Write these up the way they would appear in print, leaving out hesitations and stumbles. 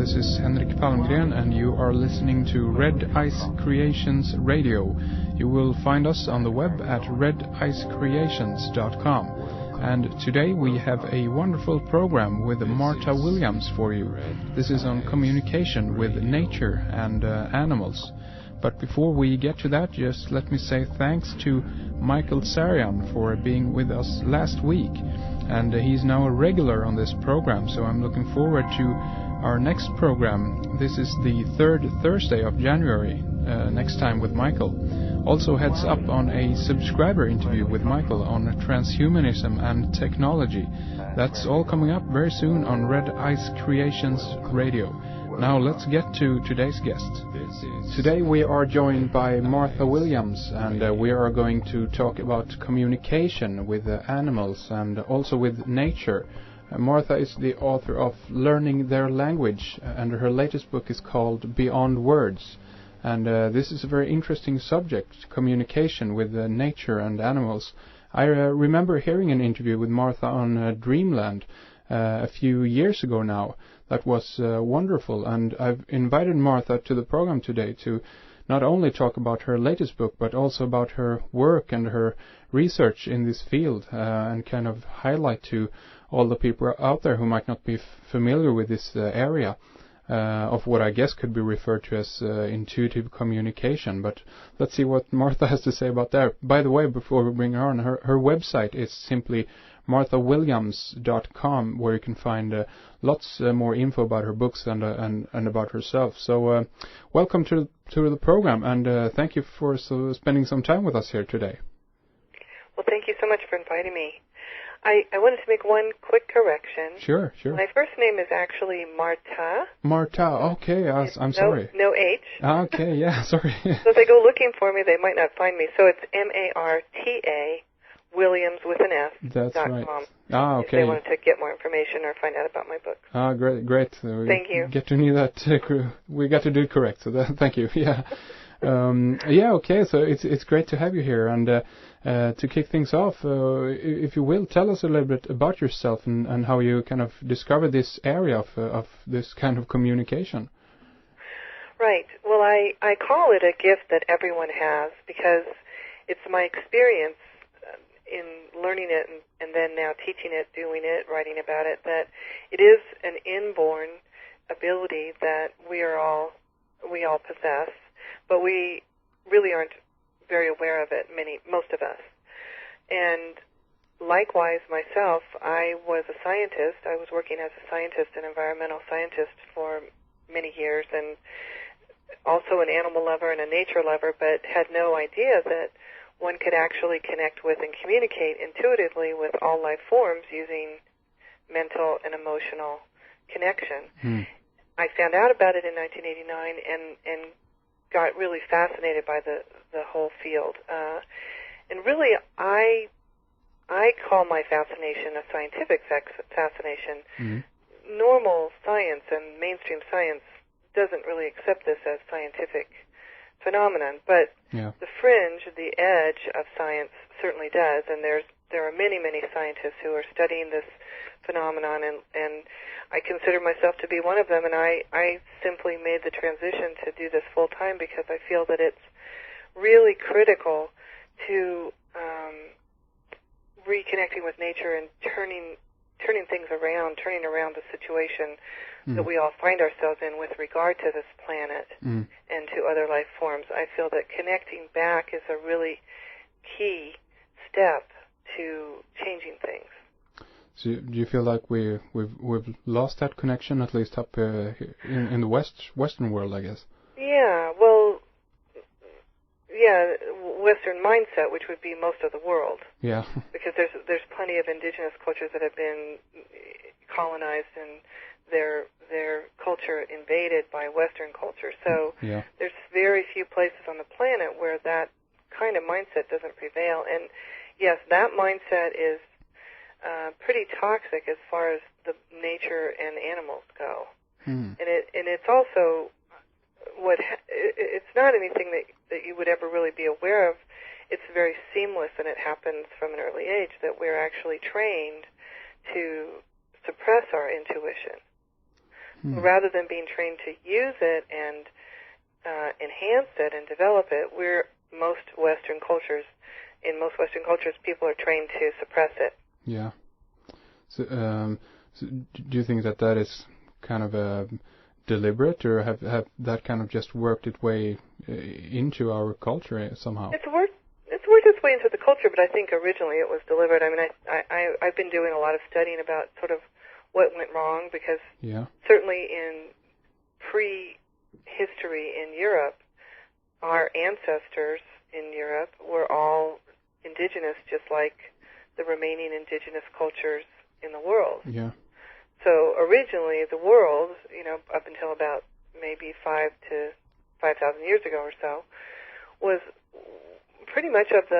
This is Henrik Palmgren, and you are listening to Red Ice Creations Radio. You will find us on the web at redicecreations.com. And today we have a wonderful program with Marta Williams for you. This is on communication with nature and animals. But before we get to that, just let me say thanks to Michael Sarian for being with us last week. And he's now a regular on this program, so I'm looking forward to our next program. This is the third Thursday of January, next time with Michael. Also heads up on a subscriber interview with Michael on transhumanism and technology. That's all coming up very soon on Red Ice Creations Radio. Now let's get to today's guest. Today we are joined by Marta Williams, and we are going to talk about communication with animals and also with nature. Marta is the author of Learning Their Language, and her latest book is called Beyond Words. And this is a very interesting subject, communication with nature and animals. I remember hearing an interview with Marta on Dreamland a few years ago now. That was wonderful, and I've invited Marta to the program today to not only talk about her latest book, but also about her work and her research in this field, and kind of highlight to all the people out there who might not be familiar with this area of what I guess could be referred to as intuitive communication. But let's see what Marta has to say about that. By the way, before we bring her on, her website is simply marthawilliams.com, where you can find lots more info about her books and about herself. So welcome to the program, and thank you for spending some time with us here today. Well, thank you so much for inviting me. I wanted to make one quick correction. Sure. My first name is actually Marta. Marta, okay, I'm sorry. No H. Okay, yeah, sorry. So if they go looking for me, they might not find me. So it's Marta Williams with an S. That's right. .com, okay. If they wanted to get more information or find out about my book. Great. Thank you. Get to need that. We got to do it correct. So thank you. Yeah. Okay. So it's great to have you here, and to kick things off, if you will, tell us a little bit about yourself and how you kind of discovered this area of this kind of communication. Right. Well, I call it a gift that everyone has, because it's my experience in learning it and then now teaching it, doing it, writing about it, that it is an inborn ability that we all possess, but we really aren't very aware of it, most of us. And likewise, myself, I was a scientist. I was working as a scientist, an environmental scientist, for many years, and also an animal lover and a nature lover, but had no idea that one could actually connect with and communicate intuitively with all life forms using mental and emotional connection. I found out about it in 1989 and got really fascinated by the whole field. And really, I call my fascination a scientific fascination. Normal science and mainstream science doesn't really accept this as scientific phenomenon, but the fringe, the edge of science certainly does, and there are many scientists who are studying this phenomenon, and I consider myself to be one of them, and I simply made the transition to do this full time because I feel that it's really critical to reconnecting with nature and turning things around, turning around the situation that we all find ourselves in with regard to this planet and to other life forms. I feel that connecting back is a really key step to changing things. So do you feel like we've lost that connection, at least up in the Western world, I guess? Yeah, well, Western mindset, which would be most of the world. Yeah. Because there's plenty of indigenous cultures that have been colonized and their culture invaded by Western culture. So there's very few places on the planet where that kind of mindset doesn't prevail. And yes, that mindset is pretty toxic as far as the nature and animals go. And it's also it's not anything that you would ever really be aware of. It's very seamless, and it happens from an early age that we're actually trained to suppress our intuition. Rather than being trained to use it and enhance it and develop it, in most Western cultures, people are trained to suppress it. Yeah. So, so do you think that is kind of deliberate, or have that kind of just worked its way into our culture somehow? It's worked its way into the culture, but I think originally it was deliberate. I mean, I've been doing a lot of studying about sort of what went wrong, because certainly in prehistory in Europe, our ancestors in Europe were all indigenous, just like the remaining indigenous cultures in the world. Yeah. So originally, the world, up until about maybe 5,000 years ago or so, was pretty much of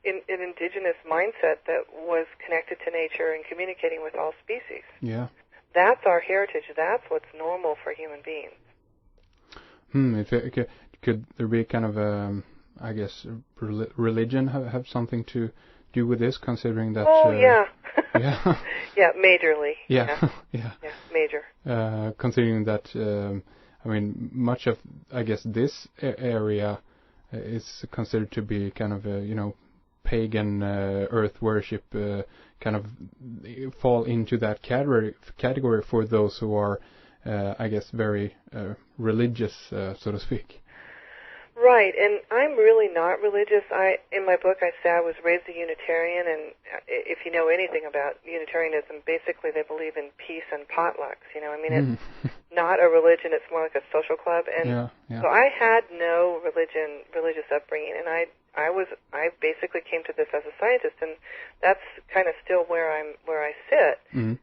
an indigenous mindset that was connected to nature and communicating with all species. Yeah. That's our heritage. That's what's normal for human beings. Could there be kind of I guess religion have something to do with this, considering that? Oh yeah. Yeah. Yeah, majorly. Yeah. Yeah, major. Considering that, I mean, much of, I guess, this area is considered to be kind of pagan earth worship, kind of fall into that category for those who are, I guess, very religious, so to speak. Right, and I'm really not religious. In my book, I say I was raised a Unitarian, and if you know anything about Unitarianism, basically they believe in peace and potlucks. I mean, it's not a religion; it's more like a social club. And so I had no religious upbringing, and I basically came to this as a scientist, and that's kind of still where I sit. And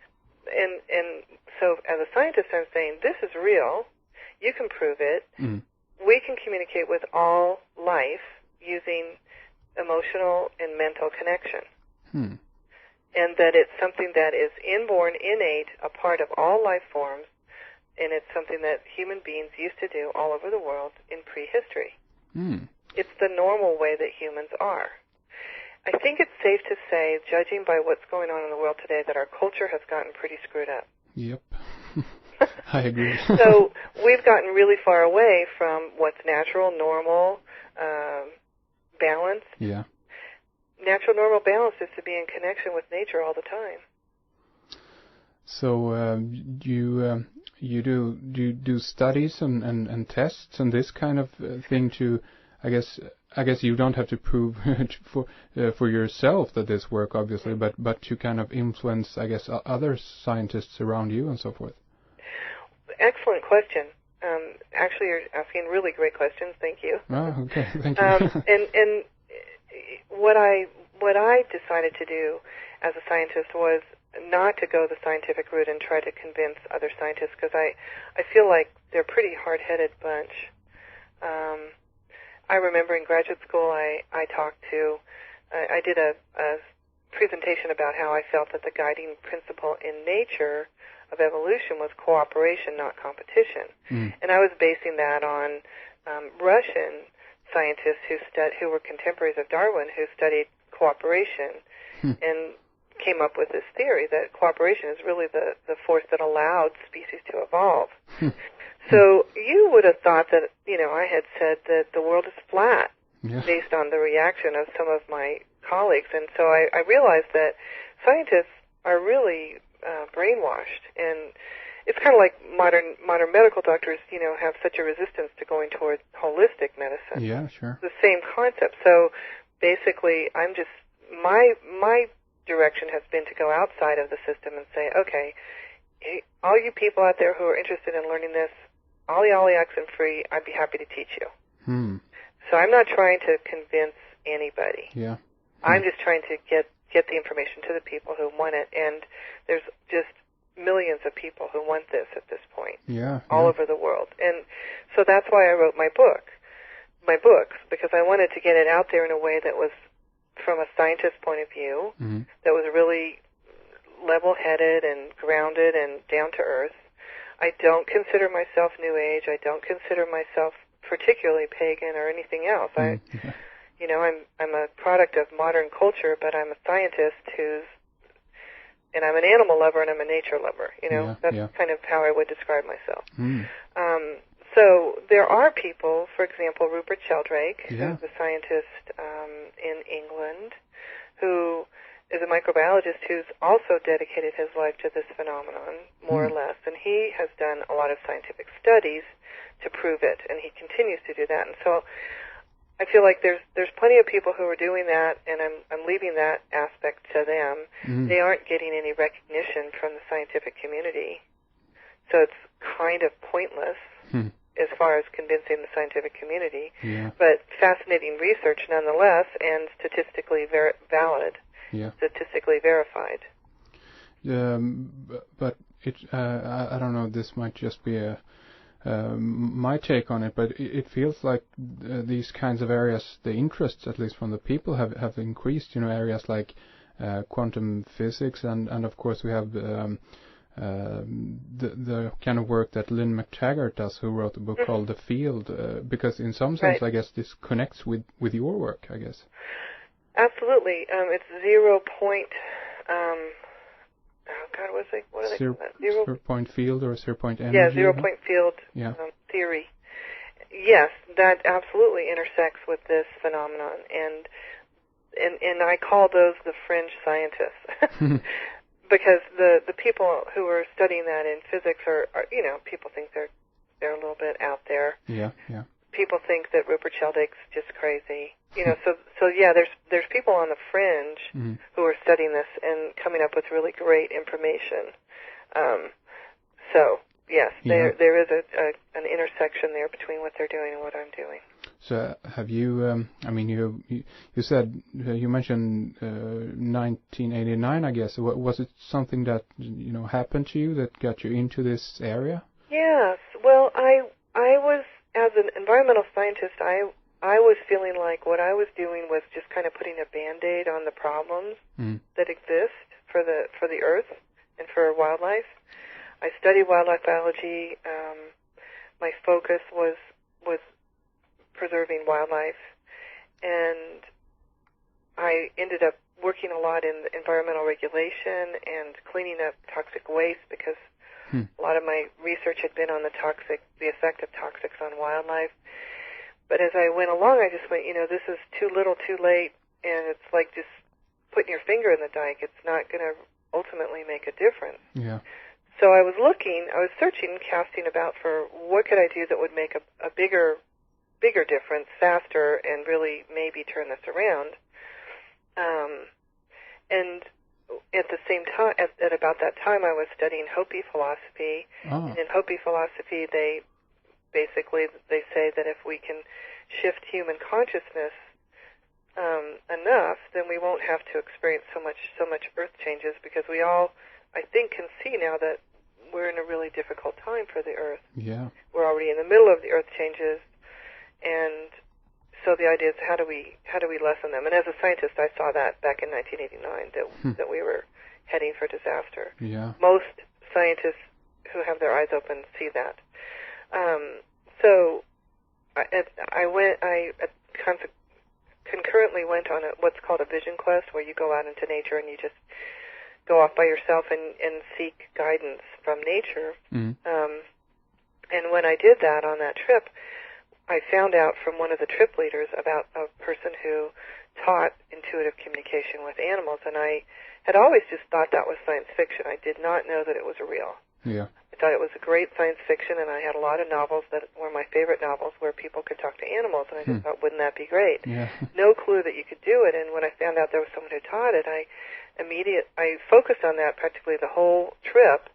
so as a scientist, I'm saying this is real. You can prove it. We can communicate with all life using emotional and mental connection. And that it's something that is inborn, innate, a part of all life forms, and it's something that human beings used to do all over the world in prehistory. It's the normal way that humans are. I think it's safe to say, judging by what's going on in the world today, that our culture has gotten pretty screwed up. Yep. I agree. So we've gotten really far away from what's natural, normal, balance. Yeah. Natural, normal balance is to be in connection with nature all the time. So you do studies and tests and this kind of thing to, I guess you don't have to prove for yourself that this work, obviously, but to kind of influence, I guess, other scientists around you and so forth. Excellent question. Actually, you're asking really great questions. Thank you. Oh, okay. Thank you. And what I decided to do as a scientist was not to go the scientific route and try to convince other scientists, because I feel like they're a pretty hard-headed bunch. I remember in graduate school I did a presentation about how I felt that the guiding principle in nature of evolution was cooperation, not competition. And I was basing that on Russian scientists who were contemporaries of Darwin, who studied cooperation and came up with this theory that cooperation is really the force that allowed species to evolve. So you would have thought that, I had said that the world is flat based on the reaction of some of my colleagues. And so I realized that scientists are really brainwashed, and it's kind of like modern medical doctors, have such a resistance to going towards holistic medicine. Yeah, sure. The same concept. So basically, my direction has been to go outside of the system and say, okay, all you people out there who are interested in learning this, ollie oxen free, I'd be happy to teach you. So I'm not trying to convince anybody. Yeah. I'm just trying to get the information to the people who want it, and there's just millions of people who want this at this point, all over the world. And so that's why I wrote my books, because I wanted to get it out there in a way that was from a scientist's point of view, that was really level-headed and grounded and down to earth. I don't consider myself New Age. I don't consider myself particularly pagan or anything else. I'm a product of modern culture, but I'm a scientist who's and I'm an animal lover and I'm a nature lover. That's yeah. kind of how I would describe myself. Mm. So there are people, for example, Rupert Sheldrake, Yeah. who's a scientist in England, who is a microbiologist who's also dedicated his life to this phenomenon, more or less, and he has done a lot of scientific studies to prove it, and he continues to do that. And so I feel like there's plenty of people who are doing that, and I'm leaving that aspect to them. They aren't getting any recognition from the scientific community, so it's kind of pointless as far as convincing the scientific community. Yeah. But fascinating research nonetheless, and statistically valid. Yeah. Statistically verified. But I don't know. This might just be my take on it, but it feels like these kinds of areas, the interests, at least from the people, have increased. Areas like quantum physics, and of course we have the kind of work that Lynn McTaggart does, who wrote a book called The Field, because in some sense, I guess this connects with your work, I guess. Absolutely. It's 0 point. What do they call that? 0 point field or 0 point energy? Yeah, 0 point field theory. Yes, that absolutely intersects with this phenomenon, and I call those the fringe scientists, because the people who are studying that in physics are people think they're a little bit out there. Yeah, yeah. People think that Rupert Sheldrake's just crazy. So yeah, there's people on the fringe who are studying this and coming up with really great information. So yes, there is an intersection there between what they're doing and what I'm doing. So have you? You said you mentioned 1989, I guess. Was it something that happened to you that got you into this area? Yes. Well, I was, as an environmental scientist, I was feeling like what I was doing was just kind of putting a Band-Aid on the problems that exist for the Earth and for wildlife. I studied wildlife biology. My focus was preserving wildlife, and I ended up working a lot in environmental regulation and cleaning up toxic waste, because a lot of my research had been on the effect of toxics on wildlife. But as I went along, I just went, this is too little, too late, and it's like just putting your finger in the dike. It's not going to ultimately make a difference. Yeah. So I was searching, casting about for what could I do that would make a bigger difference faster and really maybe turn this around. And at the same time, at about that time, I was studying Hopi philosophy. Oh. And in Hopi philosophy, they say that if we can shift human consciousness enough, then we won't have to experience so much earth changes, because we all, I think, can see now that we're in a really difficult time for the earth. Yeah. We're already in the middle of the earth changes, and so the idea is how do we lessen them? And as a scientist, I saw that back in 1989 that we were heading for disaster. Yeah. Most scientists who have their eyes open see that. So I concurrently went on what's called a vision quest, where you go out into nature and you just go off by yourself and seek guidance from nature. And when I did that on that trip, I found out from one of the trip leaders about a person who taught intuitive communication with animals, and I had always just thought that was science fiction. I did not know that it was real. Yeah. I thought it was a great science fiction, and I had a lot of novels that were my favorite novels where people could talk to animals, and I just thought, wouldn't that be great? Yeah. No clue that you could do it, and when I found out there was someone who taught it, I focused on that practically the whole trip,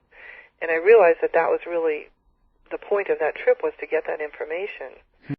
and I realized that was really the point of that trip, was to get that information.